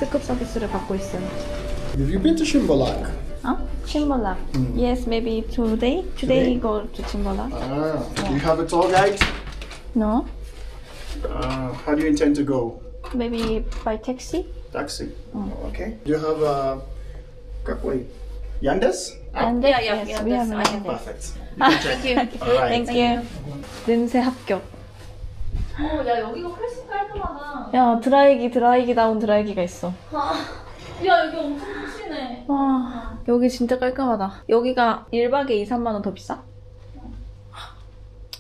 체크업 서비스를 받고 있어요. Have you been to Shimbolak? 어? Chimbolak. Yes, maybe today. Today go to Chimbolak. Ah, do you have a tour guide? No? How do you intend to go? Maybe by taxi? Taxi. Okay. Do you have какой? Yandex? And yes, we have Yandex. Perfect. Thank you. Alright. Thank you. 냄새 합격. 야 여기가 훨씬 깔끔하다. 야, 드라이기다운 드라이기가 있어. 야 여기 엄청 푹신해. 와, 여기 진짜 깔끔하다. 여기가 1박에 2, 3만 원 더 비싸?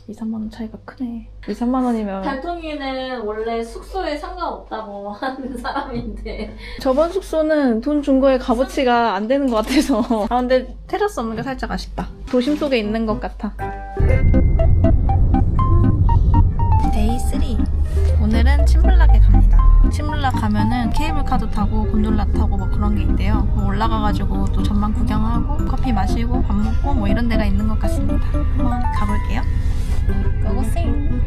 2, 3만 원 차이가 크네. 2, 3만 원이면 달통이는 원래 숙소에 상관없다고 하는 사람인데. 저번 숙소는 돈 준 거에 값어치가 안 되는 것 같아서. 아, 근데 테라스 없는 게 살짝 아쉽다. 도심 속에 있는 것 같아. 데이 3. 오늘은 침블락에 갑니다. 침블락 가면은 케이블카도 타고 곤돌라 타고 뭐 그런 게 있대요. 올라가가지고 또 전망 구경하고 커피 마시고 밥 먹고 뭐 이런 데가 있는 것 같습니다. 한번 가볼게요. 고고싱!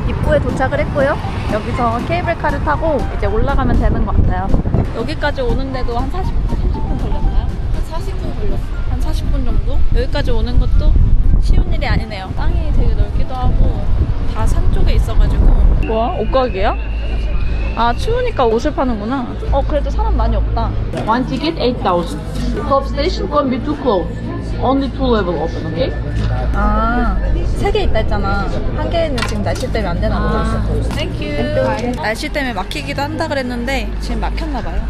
입구에 도착을 했고요. 여기서 케이블카를 타고 이제 올라가면 되는 것 같아요. 여기까지 오는데도 한 30분 걸렸나요? 한 40분 걸렸어. 한 40분 정도? 여기까지 오는 것도 쉬운 일이 아니네요. 땅이 되게 넓기도 하고 다 산 쪽에 있어가지고. 뭐야? 옷가게야? 아, 추우니까 옷을 파는구나. 그래도 사람 많이 없다. One ticket, 8,000. Top station won't be too close. Only two level open, okay? 아, 3개 있다 했잖아. 한 개는 지금 날씨 때문에 안 되나 보다. 땡큐. 날씨 때문에 막히기도 한다 그랬는데 지금 막혔나 봐요.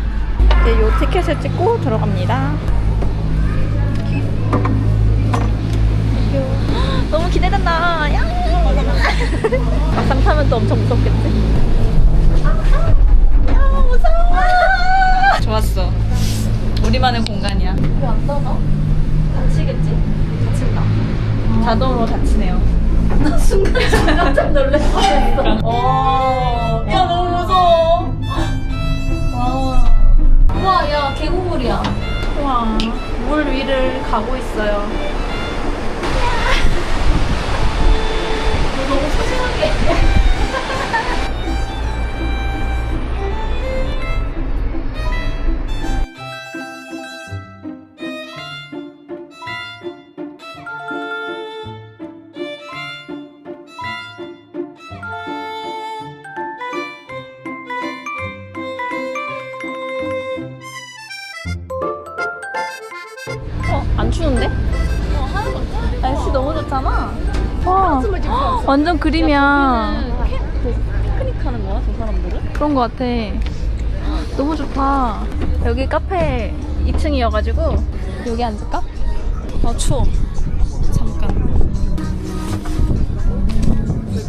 이제 요 티켓을 찍고 들어갑니다. 땡큐. 너무 기대된다. 야! 막상 타면 또 엄청 무섭겠지? 야, 무서워. 좋았어. 우리만의 공간이야. 왜 안 닫아? 닫히겠지? 닫힌다. 자동으로 닫히네요. 나 순간 깜짝 놀랐어. 야, 너무 무서워. 와. 우와 야 계곡물이야. 우와, 물 위를 가고 있어요. 너무 소심하게. 안 추운데? 하나도 안 돼. 날씨 너무 좋잖아. 와, 완전 그림이야. 피크닉 하는 거야 저 사람들은? 그런 거 같아. 너무 좋다. 여기 카페 2층이어가지고 여기 앉을까? 추워. 잠깐.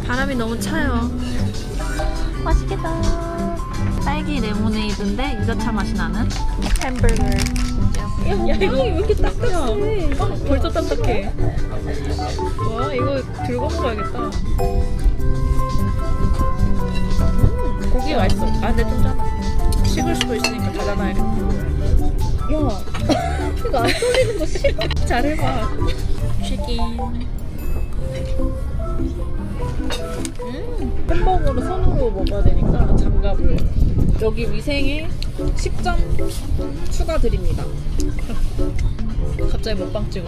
바람이 너무 차요. 맛있겠다. 딸기 레모네이드인데 유자차 맛이 나는 햄버거. 야, 이거 왜 이렇게 딱딱해? 벌써 딱딱해. 와, 이거 들고 먹어야겠다. 고기가 맛있어. 아, 근데 좀 짜다. 식을 수도 있으니까 닫아놔야겠다. 야, 이거 안 쏠리는 거 싫어. 잘해봐. 치킨. 햄버거를 손으로 먹어야 되니까 장갑을. 여기 위생에 10점 추가드립니다. 갑자기 먹방 찍어.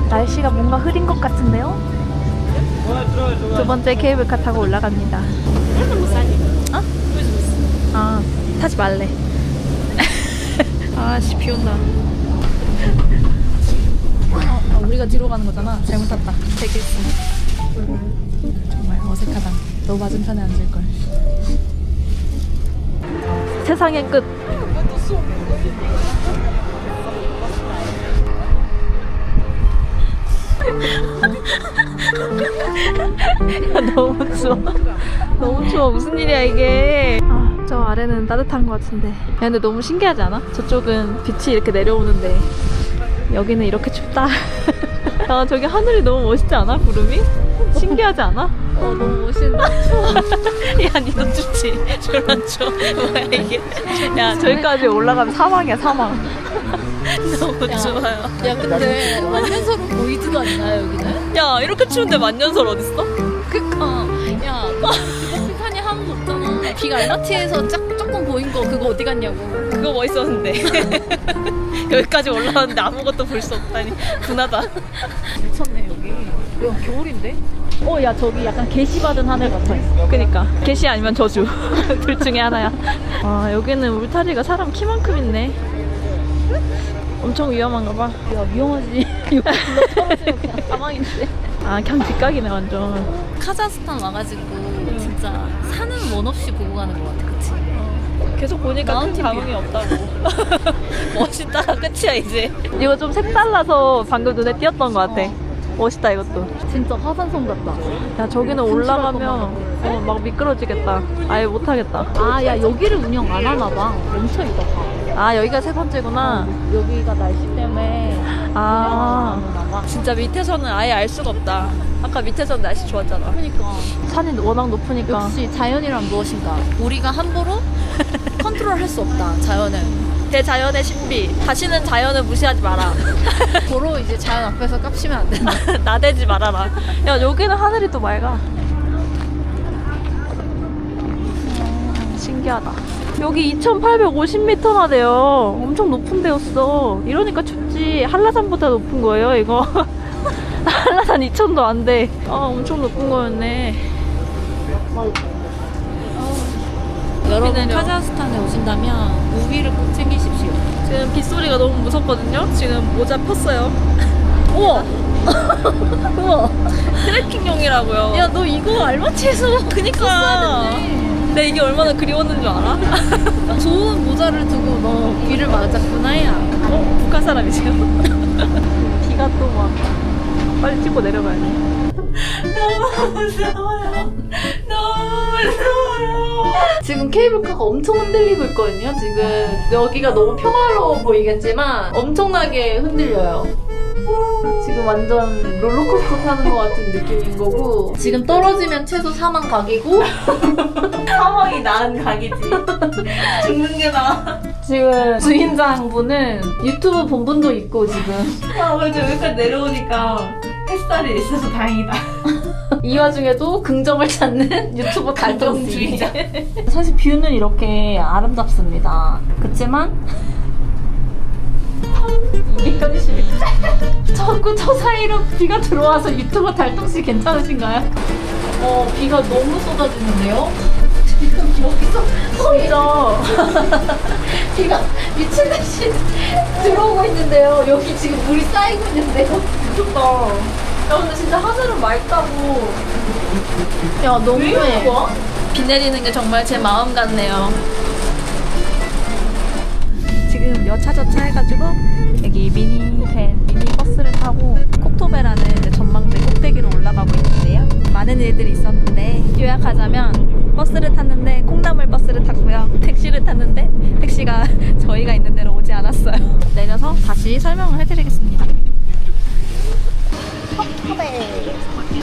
날씨가 뭔가 흐린 것 같은데요? 두 번째 케이블카 타고 올라갑니다. 어? 아, 타지 말래. 아씨, 비 온다. 우리가 뒤로 가는 거잖아. 잘못 탔다. 대기했어. 정말 어색하다. 너 맞은편에 앉을걸. 세상의 끝. 야, 너무 추워. 너무 추워. 무슨 일이야 이게. 아, 저 아래는 따뜻한 것 같은데. 야, 근데 너무 신기하지 않아? 저쪽은 빛이 이렇게 내려오는데 여기는 이렇게 춥다. 야, 저기 하늘이 너무 멋있지 않아? 구름이? 신기하지 않아? 너무 멋있다. 야, 니도 춥지? 졸라 추워. 뭐야 이게? 야, 저기까지 올라가면 사막이야, 사막. 너무 좋아요. 야 근데 만년설은 보이지도 않나요 여기는? 야, 이렇게 추운데 만년설 어딨어? 그니까 야 너 비판이 하나도 없잖아. 비가 알마티에서 조금 보인 거 그거 어디 갔냐고. 그거 멋있었는데. 여기까지 올라왔는데 아무것도 볼 수 없다니. 분하다. 미쳤네 여기. 야 겨울인데? 야 저기 약간 게시받은 하늘 같아. 그니까. 게시 아니면 저주. 둘 중에 하나야. 아, 여기는 울타리가 사람 키만큼 있네. 엄청 위험한가 봐. 야 위험하지. 여기 불러 떨어지면 그냥 사망인데. 아, 그냥 뒷각이네, 완전. 카자흐스탄 와가지고 진짜 산은 원 없이 보고 가는 것 같아, 그치? 계속 보니까 큰 마운틴 감흥이 없다고. 멋있다, 끝이야, 이제. 이거 좀 색달라서 방금 눈에 띄었던 것 같아. 멋있다, 이것도. 진짜 화산섬 같다. 야, 저기는 올라가면 막 미끄러지겠다. 아예 못하겠다. 아, 야 여기를 운영 안 하나 봐. 멈춰 있다 봐. 아, 여기가 세 번째구나. 여기가 날씨 때문에 아, 운영 안 하나 봐. 진짜 밑에서는 아예 알 수가 없다. 아까 밑에서는 날씨 좋았잖아. 그러니까 산이 워낙 높으니까. 역시 자연이란 무엇인가? 우리가 함부로 컨트롤할 수 없다. 자연은. 대자연의 신비. 다시는 자연을 무시하지 마라. 도로 이제 자연 앞에서 깝치면 안 된다. 나대지 말아라. 야, 여기는 하늘이 또 맑아. 신기하다. 여기 2850m나 돼요. 엄청 높은 데였어. 이러니까 춥지. 한라산보다 높은 거예요, 이거. 한라산 2000도 안 돼. 아, 엄청 높은 거였네. 여러분 카자흐스탄에 오신다면 우비를 꼭 챙기십시오. 지금 빗소리가 너무 무섭거든요. 지금 모자 폈어요. 우와! 우와! 트레킹용이라고요. 야 너 이거 알마티에서 그니까. 근데 이게 얼마나 그리웠는 줄 알아? 좋은 모자를 두고 너 귀를 맞았구나 야. 북한 사람이세요? 비가 또 막 빨리 찍고 내려가야 돼. 너무 무서워요. 너무 무서워요. 지금 케이블카가 엄청 흔들리고 있거든요. 지금 여기가 너무 평화로워 보이겠지만 엄청나게 흔들려요. 지금 완전 롤러코스터 타는 것 같은 느낌인 거고 지금 떨어지면 최소 사망 각이고 사망이 나은 각이지. 죽는 게 나아. 지금 주인장분은 유튜브 본 분도 있고 지금 아, 그래도 여기까지 내려오니까 햇살이 있어서 다행이다. 이 와중에도 긍정을 찾는 유튜버 갈등주의. 긍정주의자. 사실 뷰는 이렇게 아름답습니다. 그렇지만 이게 현실이 자꾸 저 사이로 비가 들어와서 유튜버 달동씨 괜찮으신가요? 비가 너무 쏟아지는데요? 지금 여기서 비가 미친듯이 들어오고 있는데요. 여기 지금 물이 쌓이고 있는데요. 미쳤다. 야, 근데 진짜 하늘은 맑다고. 야 너무해. 비 내리는 게 정말 제 마음 같네요. 지금 여차저차 해가지고 여기 미니 버스를 타고 콕토베라는 이제 전망대 꼭대기로 올라가고 있는데요. 많은 일들이 있었는데 요약하자면 버스를 탔는데 콩나물 버스를 탔고요. 택시를 탔는데 택시가 저희가 있는 데로 오지 않았어요. 내려서 다시 설명을 해드리겠습니다.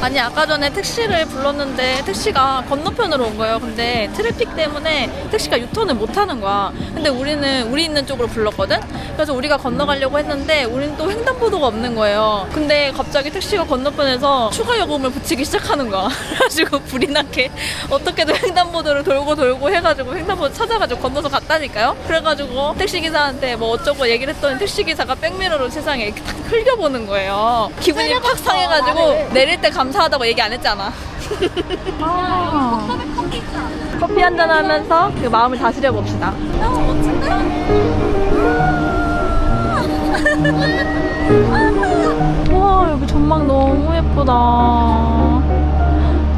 아니, 아까 전에 택시를 불렀는데 택시가 건너편으로 온 거예요. 근데 트래픽 때문에 택시가 유턴을 못 하는 거야. 근데 우리는 우리 있는 쪽으로 불렀거든? 그래서 우리가 건너가려고 했는데 우리는 또 횡단보도가 없는 거예요. 근데 갑자기 택시가 건너편에서 추가 요금을 붙이기 시작하는 거야. 그래가지고 불이 나게 어떻게든 횡단보도를 돌고 해가지고 횡단보도 찾아가지고 건너서 갔다니까요. 그래가지고 택시기사한테 뭐 어쩌고 얘기를 했더니 택시기사가 백미러로 세상에 이렇게 딱 흘려보는 거예요. 기분이 팍 상해가지고 내릴 때 감사하다고 얘기 안 했잖아. 커피 한잔 하면서 그 마음을 다스려 봅시다. 와, 여기 전망 너무 예쁘다.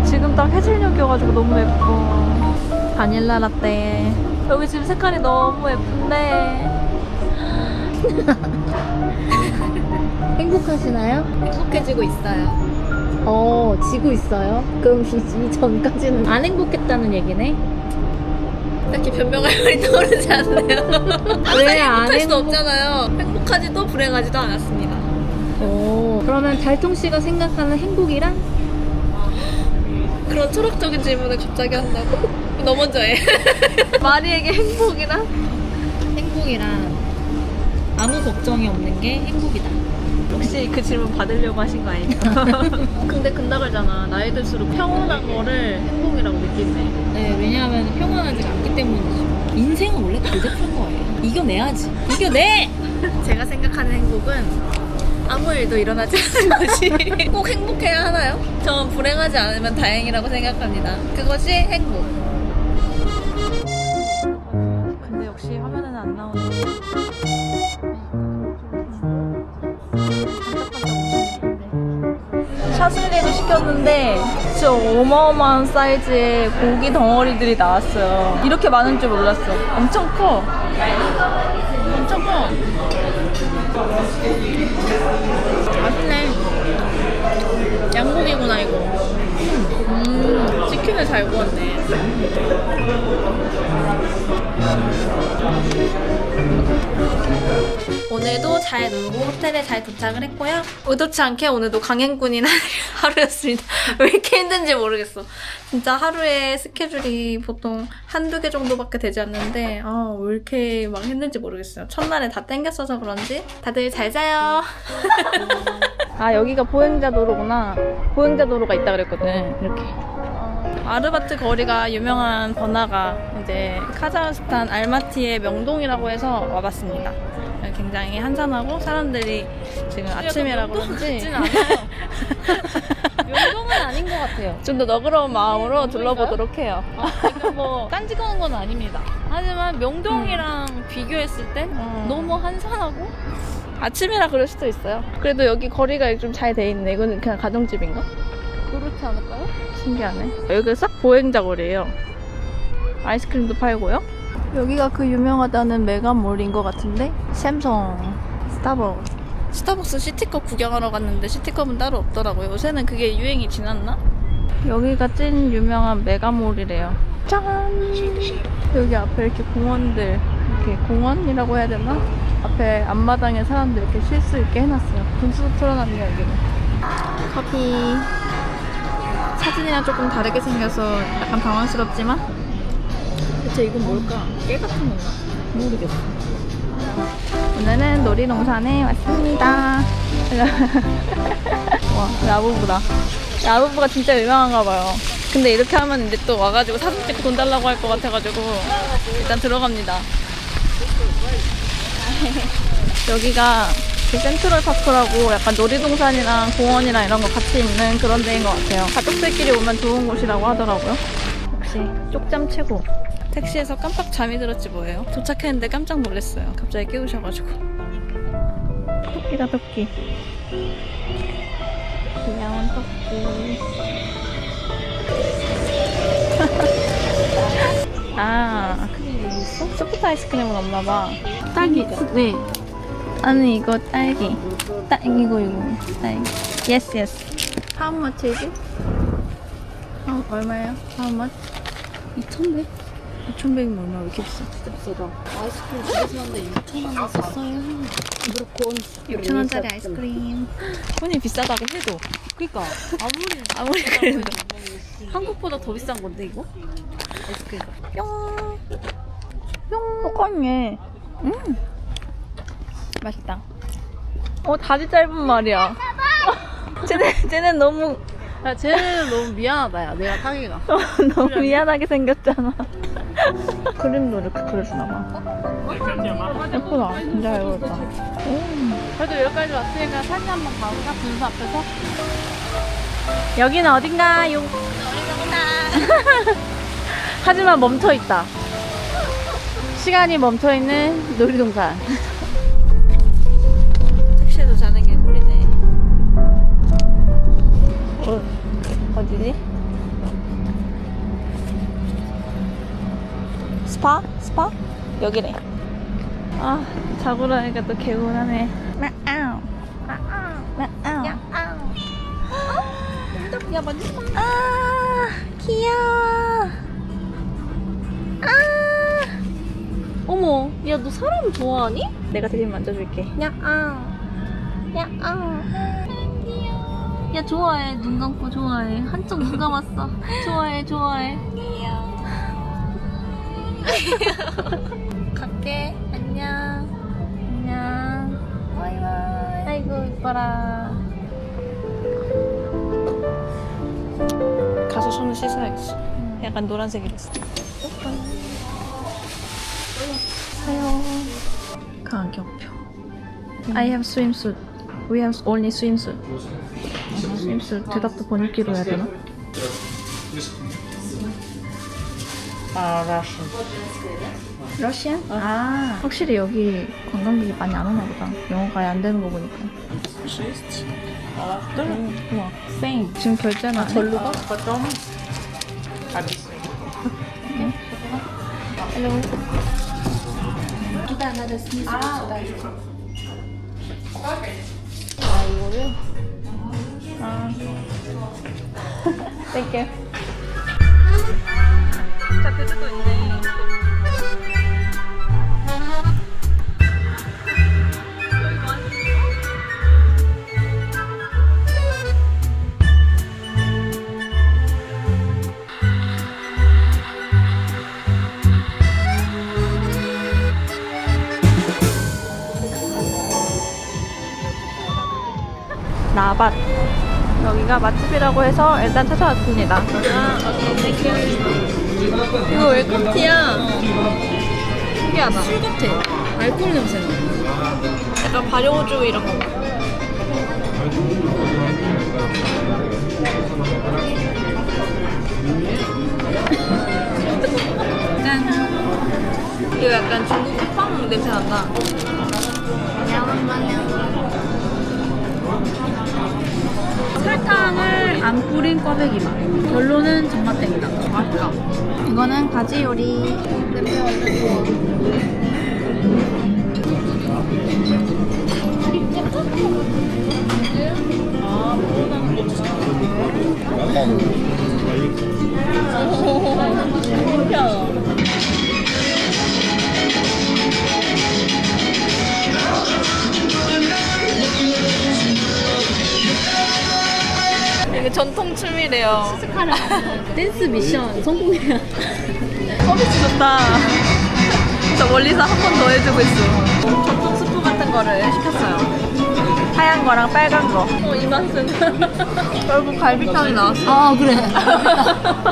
지금 딱 해질녘이어가지고 너무 예뻐. 바닐라 라떼. 여기 지금 색깔이 너무 예쁜데. 행복하시나요? 행복해지고 있어요. 지고 있어요? 그럼 이 전까지는 안 행복했다는 얘기네? 딱히 변명할 말이 떠오르지 않네요. 왜 안 행복할 수 없잖아요. 행복하지도 불행하지도 않았습니다. 그러면 달통씨가 생각하는 행복이란? 그런 철학적인 질문을 갑자기 한다고? 너 먼저 해. 마리에게 행복이란? 행복이란 아무 걱정이 없는 게 행복이다. 혹시 그 질문 받으려고 하신 거 아니에요? 근데 근다그러잖아. 나이 들수록 평온한 거를 행복이라고 느낀대. 네, 왜냐하면 평온하지가 않기 때문이죠. 인생은 원래 고집한 거예요. 이겨내야지. 이겨내! 제가 생각하는 행복은 아무 일도 일어나지 않는 것이 꼭 행복해야 하나요? 저는 불행하지 않으면 다행이라고 생각합니다. 그것이 행복. 근데 역시 화면에는 안 나오네. 샤슬리도 시켰는데 진짜 어마어마한 사이즈의 고기 덩어리들이 나왔어요. 이렇게 많은 줄 몰랐어. 엄청 커. 엄청 커. 맛있네. 양고기구나 이거. 치킨을 잘 구웠네. 오늘도 잘 놀고 호텔에 잘 도착을 했고요. 의도치 않게 오늘도 강행군인 하루였습니다. 왜 이렇게 힘든지 모르겠어. 진짜 하루에 스케줄이 보통 한두 개 정도밖에 되지 않는데 왜 이렇게 막 힘든지 모르겠어요. 첫날에 다 땡겼어서 그런지 다들 잘 자요. 아, 여기가 보행자 도로구나. 보행자 도로가 있다 그랬거든. 이렇게. 아르바트 거리가 유명한 번화가 이제 카자흐스탄 알마티의 명동이라고 해서 와봤습니다. 굉장히 한산하고 사람들이 지금 아침이라 그런지 명동은 아닌 것 같아요. 좀 더 너그러운 마음으로 둘러보도록 해요. 그러니까 뭐 딴짓하는 건 아닙니다. 하지만 명동이랑 비교했을 때 너무 한산하고 아침이라 그럴 수도 있어요. 그래도 여기 거리가 좀 잘 돼 있네. 이거는 그냥 가정집인가? 그렇지 않을까요? 신기하네. 여기가 싹 보행자 거리예요. 아이스크림도 팔고요. 여기가 그 유명하다는 메가몰인 것 같은데 샘성, 스타벅스 시티컵 구경하러 갔는데 시티컵은 따로 없더라고요. 요새는 그게 유행이 지났나? 여기가 찐 유명한 메가몰이래요. 짠! 여기 앞에 이렇게 공원들, 이렇게 공원이라고 해야 되나? 앞에 앞마당에 사람들 이렇게 쉴 수 있게 해놨어요. 분수도 틀어놨네요, 여기는. 커피. 사진이랑 조금 다르게 생겨서 약간 당황스럽지만 대체 이건 뭘까? 깨 같은 건가? 모르겠어. 오늘은 놀이동산에 왔습니다. 와, 라부부다. 라부부가 진짜 유명한가 봐요. 근데 이렇게 하면 이제 또 와가지고 사진 찍고 돈 달라고 할 것 같아가지고 일단 들어갑니다. 여기가 그 센트럴 파크라고 약간 놀이동산이랑 공원이랑 이런 거 같이 있는 그런 데인 것 같아요. 가족들끼리 오면 좋은 곳이라고 하더라고요. 역시 쪽잠 최고. 택시에서 깜빡 잠이 들었지 뭐예요. 도착했는데 깜짝 놀랐어요. 갑자기 깨우셔가지고. 토끼다 토끼. 귀여운 토끼. 아, 소프트 아이스크림은 없나봐. 딸기. 네. 아니 이거 딸기. 이거 딸기. Yes, yes. How much is it? 얼마예요? How much? 2,100? 2,100이면 얼마? 왜 이렇게 비싸? 진짜 비싸다. 아이스크림 집에서 샀는데 6,000원 썼어요. 무조건 6,000원짜리 아이스크림. 손이 비싸다고 해도. 그니까 아무리 그래도. 한국보다 더 비싼 건데 이거? 아이스크림. 뿅. 뿅. 똑같네. 맛있다. 다리 짧은 말이야. 쟤네 너무 야, 쟤는 너무 미안하다, 야. 내가 타기가. 너무 미안하게 생겼잖아. 그림도 이렇게 그려주나봐. 예쁘다. 진짜 잘 그렸다. 그래도 여기까지 왔으니까 사진 한번 가볼까? 분수 앞에서? 여기는 어딘가요? 하지만 멈춰있다. 시간이 멈춰있는 놀이동산. 택시에서 자는 게 꿀이네. 어디지? 스파? 여기네. 아, 자고로 하니까 또 개운하네. 야, 만지지 마. 아, 귀여워. 아, 어머, 야, 너 사람 좋아하니? 내가 대신 만져줄게. 야, 좋아해. 눈 감고 좋아해. 한쪽 눈 감았어. 좋아해. 갈게. 안녕. 바이바이. 아이고, 이뻐라. 가서 손을 씻어야겠어. 약간 노란색이 됐어. 사요. 가격표. I have swimsuit. We have only swimsuit. swimsuit. 대답도 번역기로 해야 되나? 러시안? 아, 확실히 여기 관광객이 많이 안 오나 보다. 영어가 아예 안 되는 거 보니까. 우와, 쌩. 지금 결제는 안 해? 절로 가? 헬로. 이거를? 땡큐. 자, 돼지도 있네. 나밭. 여기가 맛집이라고 해서 일단 찾아왔습니다. 이거 왜 커피야? 신기하다. 술 같아. 알코올 냄새 나. 약간 발효주 이런 거. 짠. 이거 약간 중국 쿠팡 냄새 난다. 설탕을 안 뿌린 꽈배기 맛. 결론은 정맛땡이다. 맛있다. 이거는 가지 요리. 냄새 완전 좋아. 이게 전통 춤이래요. 댄스 미션 성공이야. 서비스 좋다. 저 멀리서 한 번 더 해주고 있어. 전통 스프 같은 거를 시켰어요. 하얀 거랑 빨간 거. 이 맛은. 결국 갈비탕이 나왔어. 아 그래.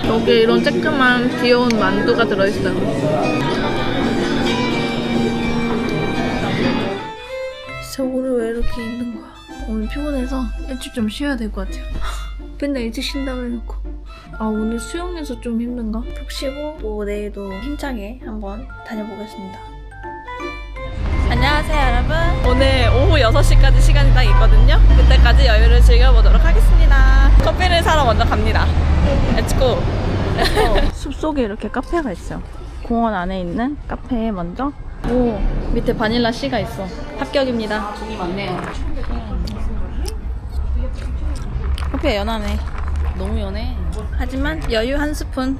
여기 이런 쬐끄만 귀여운 만두가 들어있어요. 진짜 오늘 왜 이렇게 힘든 거야? 오늘 피곤해서 일주일 좀 쉬어야 될 것 같아요. 맨날 일찍 쉰다고 해놓고. 아, 오늘 수영해서 좀 힘든가? 푹 쉬고 또 내일도 힘차게 한번 다녀보겠습니다. 안녕하세요 여러분. 오늘 오후 6시까지 시간이 딱 있거든요. 그때까지 여유를 즐겨보도록 하겠습니다. 커피를 사러 먼저 갑니다. 렛츠고. 숲속에 이렇게 카페가 있어요. 공원 안에 있는 카페에 먼저. 오, 밑에 바닐라 씨가 있어. 합격입니다. 돈이 많네요. 커피가 연하네. 너무 연해. 하지만 여유 한 스푼.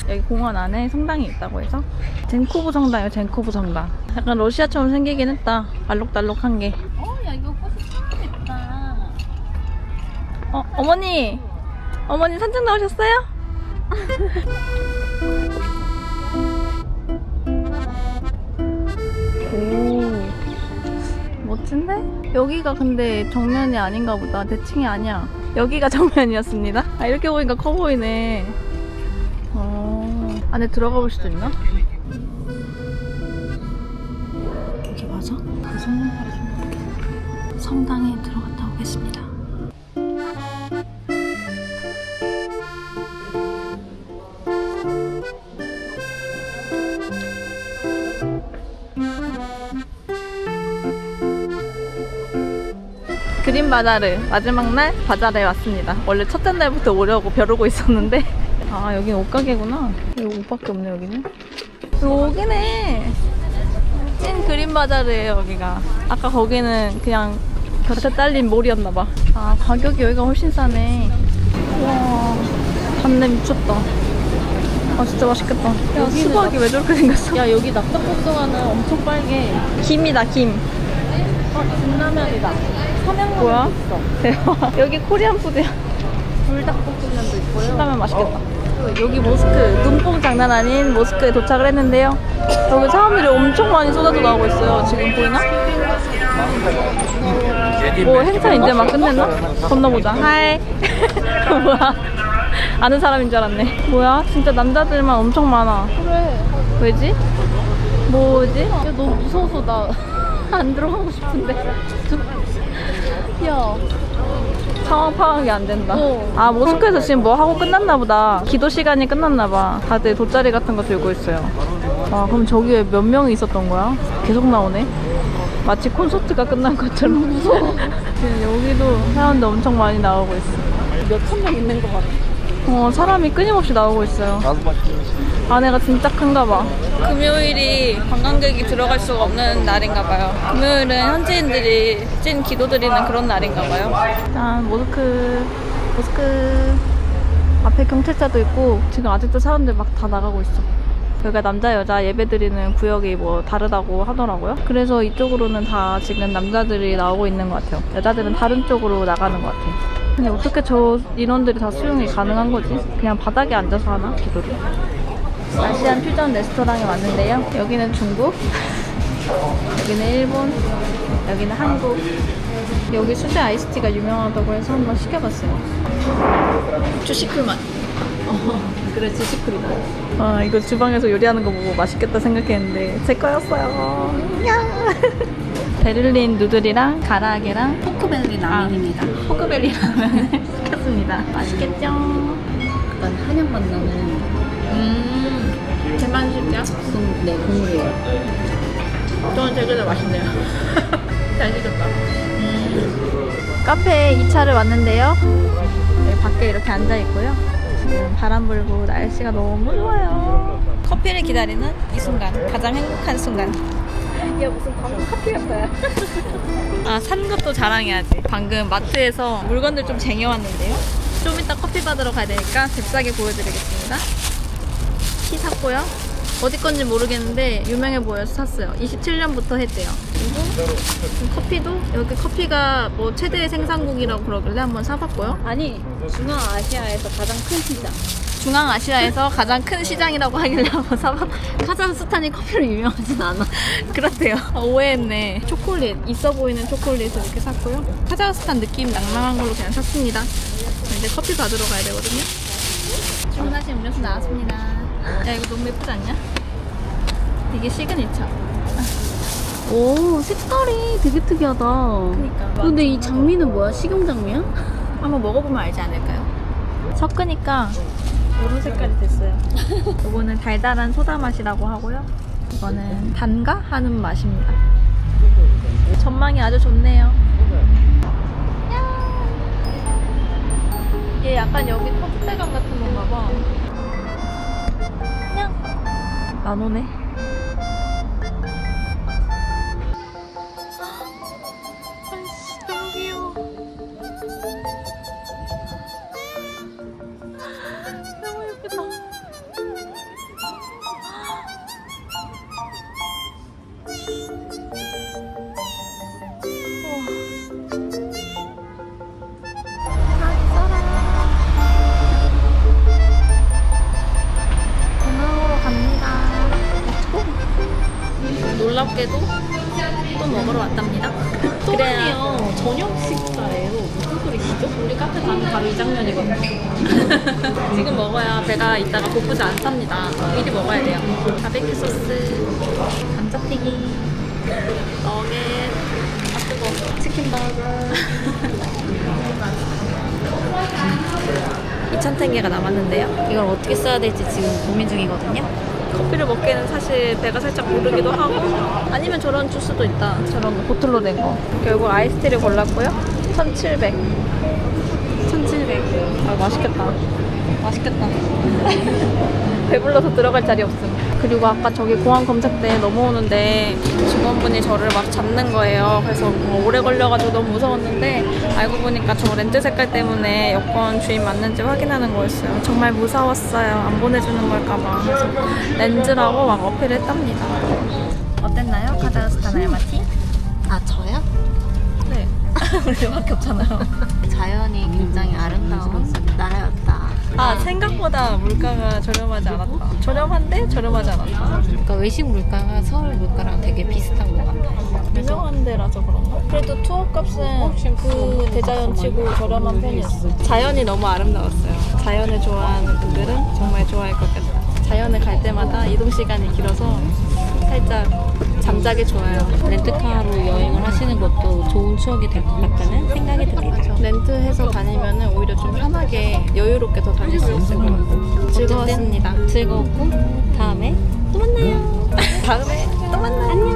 여기 공원 안에 성당이 있다고 해서. 젠코브 성당이요, 젠코브 성당. 약간 러시아처럼 생기긴 했다. 알록달록한 게. 야 이거 꽃이 예쁘다. 어머니! 어머니 산책 나오셨어요? 오, 멋진데? 여기가 근데 정면이 아닌가 보다. 대칭이 아니야. 여기가 정면이었습니다. 아, 이렇게 보니까 커 보이네. 안에 들어가 볼 수도 있나? 이렇게 맞아? 그래서 성당에 들어갔다 오겠습니다. 그린 바자르 마지막 날 바자르에 왔습니다. 원래 첫째 날부터 오려고 벼르고 있었는데 아, 여긴 옷가게구나. 여기 옷밖에 없네. 여기는 여기네. 찐 그린 바자르예요 여기가. 아까 거기는 그냥 곁에 딸린 몰이었나봐. 아, 가격이 여기가 훨씬 싸네. 와, 단내 미쳤다. 아, 진짜 맛있겠다. 야, 수박이 왜 저렇게 생겼어? 야 여기 낙타복숭아는 엄청 빨개. 김이다, 김. 진라면이다. 삼양라면도 뭐야? 있어. 대박. 여기 코리안 푸드야. 불닭볶음면도 있고요. 신라면 맛있겠다. 여기 모스크, 눈뽕 장난 아닌 모스크에 도착을 했는데요. 여기 사람들이 엄청 많이 쏟아져 나오고 있어요. 지금 보이나? 뭐 행사 이제 막 끝냈나? 건너보자. 하이. 뭐야? 아는 사람인 줄 알았네. 뭐야? 진짜 남자들만 엄청 많아. 그래. 왜지? 뭐지? 야, 너무 무서워서 나 안 들어가고 싶은데. 야. 상황 파악이 안 된다. 어. 아, 모스크에서 지금 뭐 하고 끝났나 보다. 기도 시간이 끝났나 봐. 다들 돗자리 같은 거 들고 있어요. 와, 그럼 저기에 몇 명이 있었던 거야? 계속 나오네. 마치 콘서트가 끝난 것처럼. 무서워. 여기도 사람들 엄청 많이 나오고 있어. 몇천 명 있는 것 같아. 사람이 끊임없이 나오고 있어요. 안에가 진짜 큰가 봐. 금요일이 관광객이 들어갈 수가 없는 날인가 봐요. 금요일은 현지인들이 찐 기도드리는 그런 날인가 봐요. 짠, 모스크. 앞에 경찰차도 있고 지금 아직도 사람들 막 다 나가고 있어. 여기가 남자 여자 예배드리는 구역이 뭐 다르다고 하더라고요. 그래서 이쪽으로는 다 지금 남자들이 나오고 있는 것 같아요. 여자들은 다른 쪽으로 나가는 것 같아요. 근데 어떻게 저 인원들이 다 수용이 가능한 거지? 그냥 바닥에 앉아서 하나? 기도를? 아시안 퓨전 레스토랑에 왔는데요. 여기는 중국, 여기는 일본, 여기는 한국. 여기 수제 아이스티가 유명하다고 해서 한번 시켜봤어요. 주시쿨맛. 그래, 지시쿨이다. 이거 주방에서 요리하는 거 보고 맛있겠다 생각했는데 제 거였어요. 베를린 누들이랑 가라아게랑 포크벨리 라면입니다. 포크벨리 라면을 시켰습니다. 맛있겠죠? 약간 한약 만나는 대만식이야? 국물이에요. 저는 되게 맛있네요. 잘 시켰다. 카페에 2차를 왔는데요. 여기 밖에 이렇게 앉아 있고요. 지금 바람 불고 날씨가 너무 좋아요. 커피를 기다리는 이 순간, 가장 행복한 순간. 야, 무슨 광고 카페 같아요. 아, 산 것도 자랑해야지. 방금 마트에서 물건들 좀 쟁여왔는데요. 좀 이따 커피 받으러 가야 되니까 잽싸게 보여드리겠습니다. 티 샀고요. 어디 건지 모르겠는데 유명해 보여서 샀어요. 27년부터 했대요. 그리고 커피도 여기 커피가 뭐 최대 생산국이라고 그러길래 한번 사봤고요. 아니, 중앙아시아에서 가장 큰 시장. 중앙아시아에서 가장 큰 시장이라고 하길래 한번 사봤. 카자흐스탄이 커피로 유명하진 않아. 그렇대요. 오해했네. 초콜릿, 있어 보이는 초콜릿을 이렇게 샀고요. 카자흐스탄 느낌 낭만한 걸로 그냥 샀습니다. 이제 커피 받으러 가야 되거든요. 주문하신 음료수 나왔습니다. 야, 이거 너무 예쁘지 않냐? 이게 시그니처. 오, 색깔이 되게 특이하다. 그니까. 근데 이 장미는 뭐야? 식용장미야? 한번 먹어보면 알지 않을까요? 섞으니까 이런 색깔이 됐어요. 이거는 달달한 소다 맛이라고 하고요. 이거는 단가? 하는 맛입니다. 전망이 아주 좋네요. 이게 약간 여기 터줏대감 같은 건가 봐. 그냥 안 오네. 아이씨, 너무 귀여워. 너무 예쁘다. 공항으로 갑니다. 놀랍게도 또 먹으러 왔답니다. 또아니요 저녁 식사예요. 무슨 소리시죠? 우리 카페 가면 바로 이 장면이거든요. 지금 먹어야 배가 이따가 고프지 않답니다. 미리 먹어야 돼요. 바베큐 소스, 감자튀김, 너겟, 아 뜨거, 치킨 버거. 2,000탱게가 남았는데요. 이걸 어떻게 써야 될지 지금 고민 중이거든요. 커피를 먹기에는 사실 배가 살짝 고르기도 하고, 아니면 저런 주스도 있다. 저런 보틀로 된 거. 결국 아이스티를 골랐고요. 1,700. 1,700. 아, 맛있겠다. 맛있겠다. 배불러서 들어갈 자리 없음. 그리고 아까 저기 공항 검색 때 넘어오는데 직원분이 저를 막 잡는 거예요. 그래서 오래 걸려가지고 너무 무서웠는데 알고 보니까 저 렌즈 색깔 때문에 여권 주인 맞는지 확인하는 거였어요. 정말 무서웠어요. 안 보내주는 걸까봐. 그래서 렌즈라고 막 어필했답니다. 어땠나요? 카자흐스탄 알마티? 아, 저요? 네. 우리밖에 없잖아요. 자연이 굉장히 아름다운 나라였다. 아 생각보다 물가가 저렴하지 않았다. 저렴한데 저렴하지 않았다. 그러니까 외식 물가가 서울 물가랑 되게 비슷한 것 같아요. 유명한 데라서 그런가? 그래도 투어 값은 그 대자연치고 저렴한 편이었어. 자연이 너무 아름다웠어요. 자연을 좋아하는 분들은 정말 좋아할 것 같다. 자연을 갈 때마다 이동 시간이 길어서 살짝 잠자기 좋아요. 렌트카로 여행을 하시는 것도 좋은 추억이 될 것 같다는 생각이 듭니다. 렌트해서 다니면 오히려 좀 편하게 여유롭게 더 다닐 수 있을 것 같고 즐거웠습니다. 즐거웠고 다음에 또 만나요. 다음에 또 만나요. 안녕.